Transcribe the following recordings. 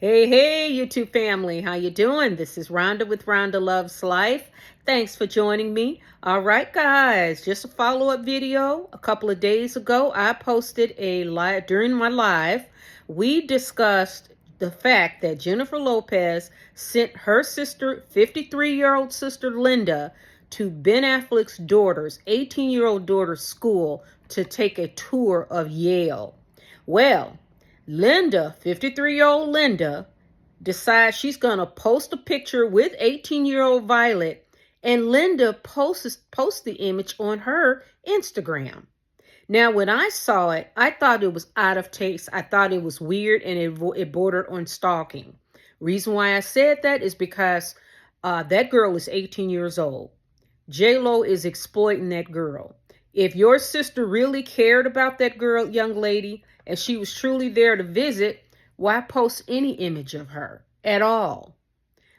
Hey, YouTube family, how you doing? This is Rhonda with Rhonda Loves Life. Thanks for joining me. All right, guys, just a follow-up video. A couple of days ago, I posted a live during my live. We discussed the fact that Jennifer Lopez sent her sister, 53-year-old sister Lynda, to Ben Affleck's daughter's 18-year-old daughter's school to take a tour of Yale. Well, Lynda, 53-year-old Lynda, decides she's going to post a picture with 18-year-old Violet, and Lynda posts the image on her Instagram. Now, when I saw it, I thought it was out of taste. I thought it was weird, and it bordered on stalking. Reason why I said that is because that girl is 18 years old. J-Lo is exploiting that girl. If your sister really cared about that girl, young lady, and she was truly there to visit, why post any image of her at all?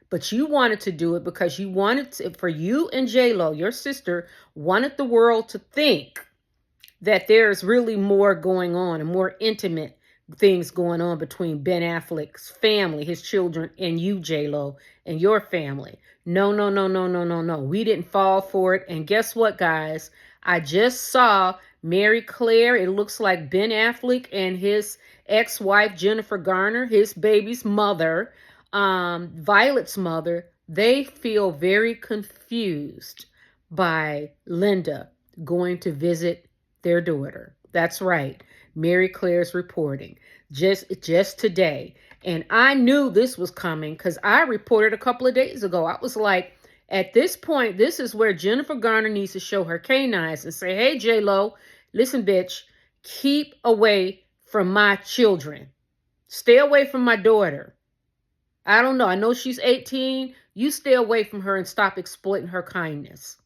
But you wanted to do it because you wanted to, for you and J-Lo, your sister, wanted the world to think that there's really more going on and more intimate things going on between Ben Affleck's family, his children, and you, J-Lo, and your family. No. We didn't fall for it. And guess what, guys? I just saw Mary Claire. It looks like Ben Affleck and his ex-wife, Jennifer Garner, his baby's mother, Violet's mother, they feel very confused by Lynda going to visit their daughter. That's right. Mary Claire's reporting just today. And I knew this was coming because I reported a couple of days ago. I was like, at this point, this is where Jennifer Garner needs to show her canines and say, hey, J-Lo, listen, bitch, keep away from my children. Stay away from my daughter. I don't know. I know she's 18. You stay away from her and stop exploiting her kindness.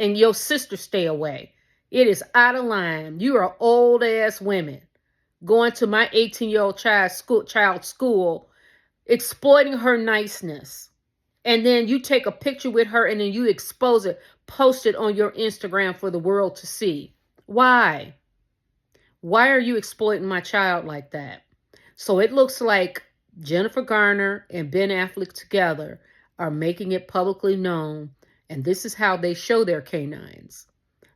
And your sister stay away. It is out of line. You are old ass women going to my 18-year-old child's school, exploiting her niceness. And then you take a picture with her and then you expose it, post it on your Instagram for the world to see. Why? Why are you exploiting my child like that? So it looks like Jennifer Garner and Ben Affleck together are making it publicly known. And this is how they show their canines.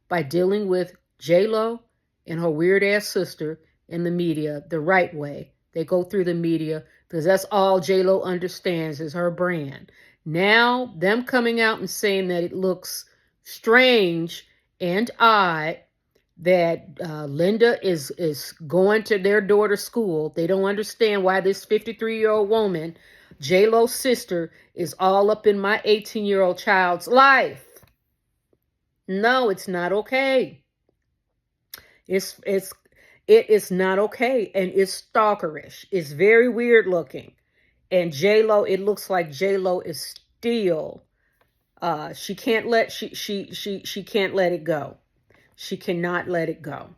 By dealing with J-Lo and her weird-ass sister in the media the right way. They go through the media because that's all J-Lo understands is her brand. Now, them coming out and saying that it looks strange and odd that Lynda is going to their daughter's school. They don't understand why this 53-year-old woman, J-Lo's sister, is all up in my 18-year-old child's life. No, it's not okay. It is not okay, and it's stalkerish. It's very weird looking. And J-Lo, it looks like J-Lo is still she can't let she can't let it go. She cannot let it go.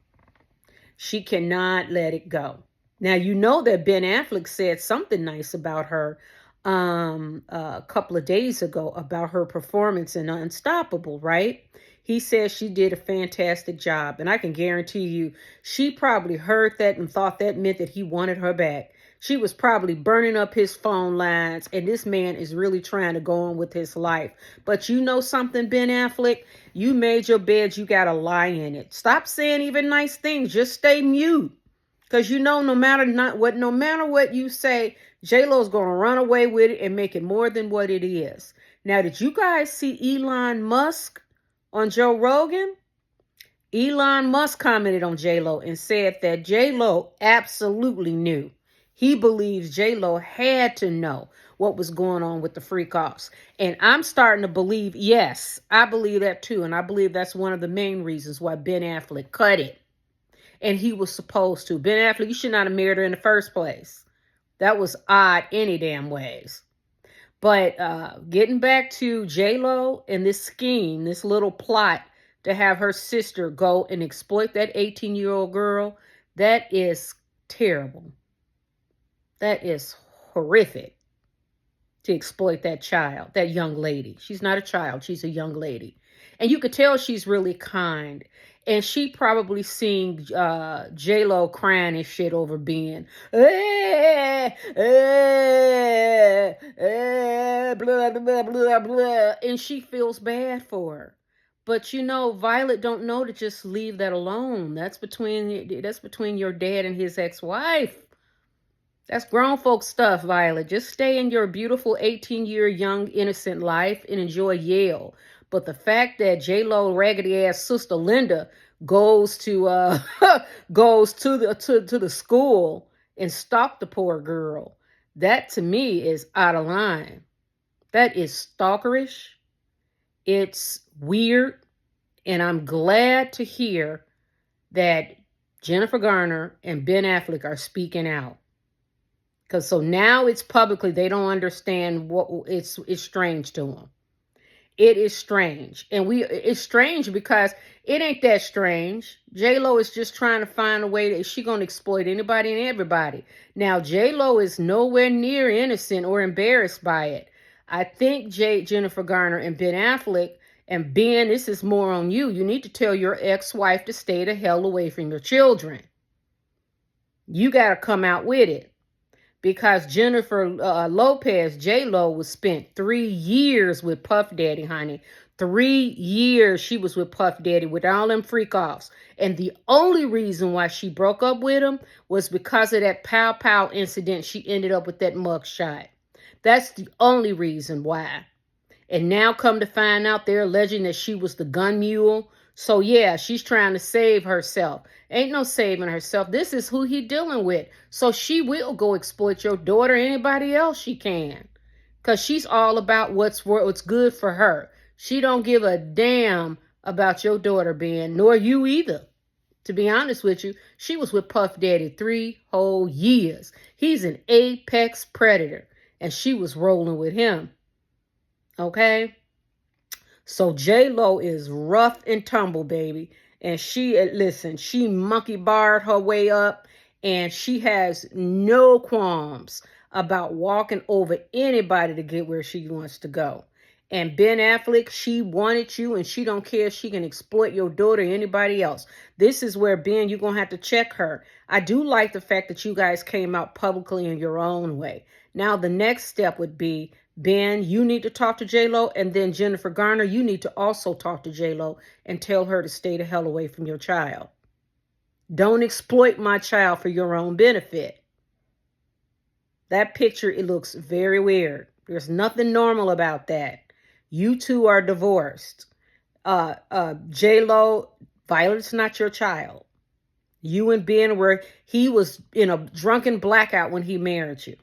She cannot let it go. Now, you know that Ben Affleck said something nice about her a couple of days ago about her performance in Unstoppable, right? He says she did a fantastic job. And I can guarantee you, she probably heard that and thought that meant that he wanted her back. She was probably burning up his phone lines. And this man is really trying to go on with his life. But you know something, Ben Affleck? You made your bed. You got to lie in it. Stop saying even nice things. Just stay mute. Because you know no matter what you say, J-Lo's going to run away with it and make it more than what it is. Now, did you guys see Elon Musk on Joe Rogan? Elon Musk commented on J-Lo and said that J-Lo absolutely knew. He believes J-Lo had to know what was going on with the Freakoffs. And I'm starting to believe, yes, I believe that too. And I believe that's one of the main reasons why Ben Affleck cut it. And he was supposed to. Ben Affleck, you should not have married her in the first place. That was odd any damn ways. But getting back to J-Lo and this scheme, this little plot to have her sister go and exploit that 18-year-old girl, that is terrible. That is horrific to exploit that child, that young lady. She's not a child. She's a young lady. And you could tell she's really kind. And she probably seen J-Lo crying and shit over being, blah, blah, blah, blah, and she feels bad for her. But you know, Violet don't know to just leave that alone. That's between your dad and his ex-wife. That's grown folk stuff, Violet. Just stay in your beautiful 18-year young innocent life and enjoy Yale. But the fact that J-Lo raggedy ass sister Lynda goes to goes to the school and stalk the poor girl, that to me is out of line. That is stalkerish. It's weird. And I'm glad to hear that Jennifer Garner and Ben Affleck are speaking out. Because so now it's publicly, they don't understand what it's strange to them. It is strange. And it's strange because it ain't that strange. J-Lo is just trying to find a way that she's going to exploit anybody and everybody. Now, J-Lo is nowhere near innocent or embarrassed by it. I think Jennifer Garner and Ben Affleck, and Ben, this is more on you. You need to tell your ex-wife to stay the hell away from your children. You got to come out with it. Because Jennifer Lopez, J-Lo, was spent 3 years with Puff Daddy, honey. 3 years she was with Puff Daddy with all them freak-offs. And the only reason why she broke up with him was because of that pow pow incident. She ended up with that mugshot. That's the only reason why. And now come to find out they're alleging that she was the gun mule. So yeah, she's trying to save herself. Ain't no saving herself. This is who he dealing with. So she will go exploit your daughter or anybody else she can. Because she's all about what's good for her. She don't give a damn about your daughter being, nor you either. To be honest with you, she was with Puff Daddy 3 whole years. He's an apex predator. And she was rolling with him. Okay? So J-Lo is rough and tumble, baby. And she monkey barred her way up. And she has no qualms about walking over anybody to get where she wants to go. And Ben Affleck, she wanted you and she don't care if she can exploit your daughter or anybody else. This is where, Ben, you're going to have to check her. I do like the fact that you guys came out publicly in your own way. Now, the next step would be, Ben, you need to talk to J-Lo, and then Jennifer Garner, you need to also talk to J-Lo and tell her to stay the hell away from your child. Don't exploit my child for your own benefit. That picture, it looks very weird. There's nothing normal about that. You two are divorced. J-Lo, Violet's not your child. You and Ben he was in a drunken blackout when he married you.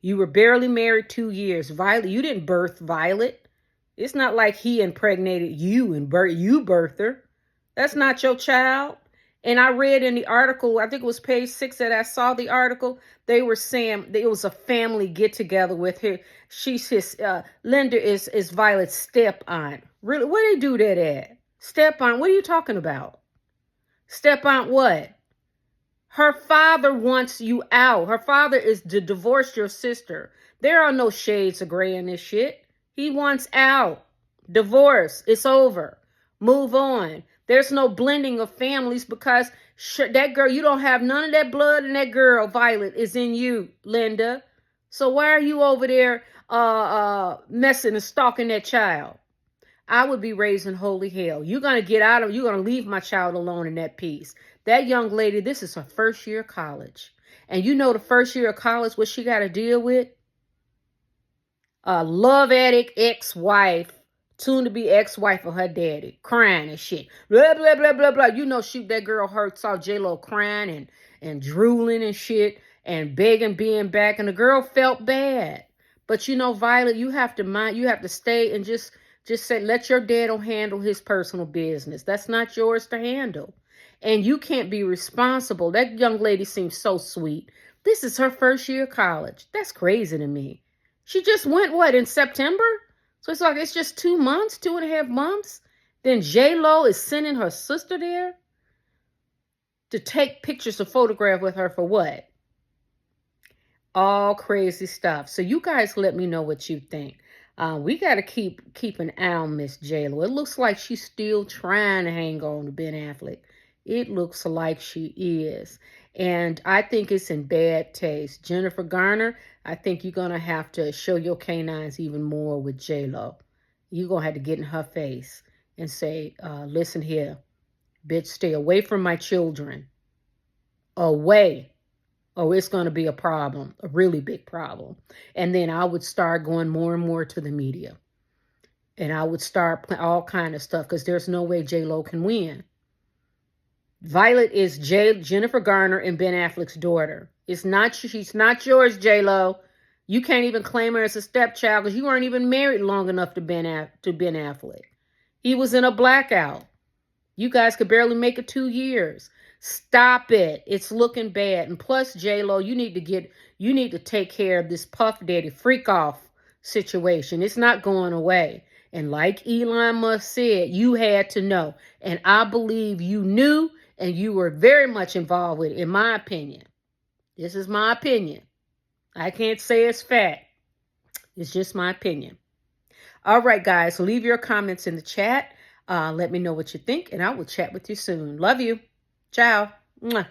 You were barely married 2 years. Violet, you didn't birth Violet. It's not like he impregnated you and you birthed her. That's not your child. And I read in the article, I think it was page 6 that I saw the article, they were saying that it was a family get together with her. She's Lynda is Violet's step-aunt. Really? Where they do that at? Step-aunt, what are you talking about? Step-aunt what? Her father wants you out. Her father is to divorce your sister. There are no shades of gray in this shit. He wants out. Divorce. It's over. Move on. There's no blending of families because that girl, you don't have none of that blood in that girl, Violet, is in you, Lynda. So why are you over there messing and stalking that child? I would be raising holy hell. You're going to get out of, you're going to leave my child alone in that piece. That young lady, this is her first year of college. And you know the first year of college, what she got to deal with? A love addict ex-wife, soon to be ex-wife of her daddy, crying and shit. Blah, blah, blah, blah, blah. You know that girl saw J-Lo crying and drooling and shit and begging being back. And the girl felt bad. But you know, Violet, you have to stay and just say, let your dad handle his personal business. That's not yours to handle. And you can't be responsible. That young lady seems so sweet. This is her first year of college. That's crazy to me. She just went, what, in September? So it's like, it's just 2 months, 2.5 months. Then J-Lo is sending her sister there to take pictures or photograph with her for what? All crazy stuff. So you guys let me know what you think. We got to keep an eye on Miss J-Lo. It looks like she's still trying to hang on to Ben Affleck. It looks like she is. And I think it's in bad taste. Jennifer Garner, I think you're going to have to show your canines even more with J-Lo. You're going to have to get in her face and say, listen here, bitch, stay away from my children. Away. Or it's going to be a problem, a really big problem. And then I would start going more and more to the media. And I would start all kind of stuff because there's no way J-Lo can win. Violet is Jennifer Garner and Ben Affleck's daughter. She's not yours, J-Lo. You can't even claim her as a stepchild because you weren't even married long enough to Ben Affleck. He was in a blackout. You guys could barely make it 2 years. Stop it. It's looking bad. And plus, J-Lo, you need to take care of this Puff Daddy Freakoff situation. It's not going away. And like Elon Musk said, you had to know. And I believe you knew and you were very much involved with it, in my opinion. This is my opinion. I can't say it's fact. It's just my opinion. All right, guys, leave your comments in the chat. Let me know what you think, and I will chat with you soon. Love you. Ciao. Mwah.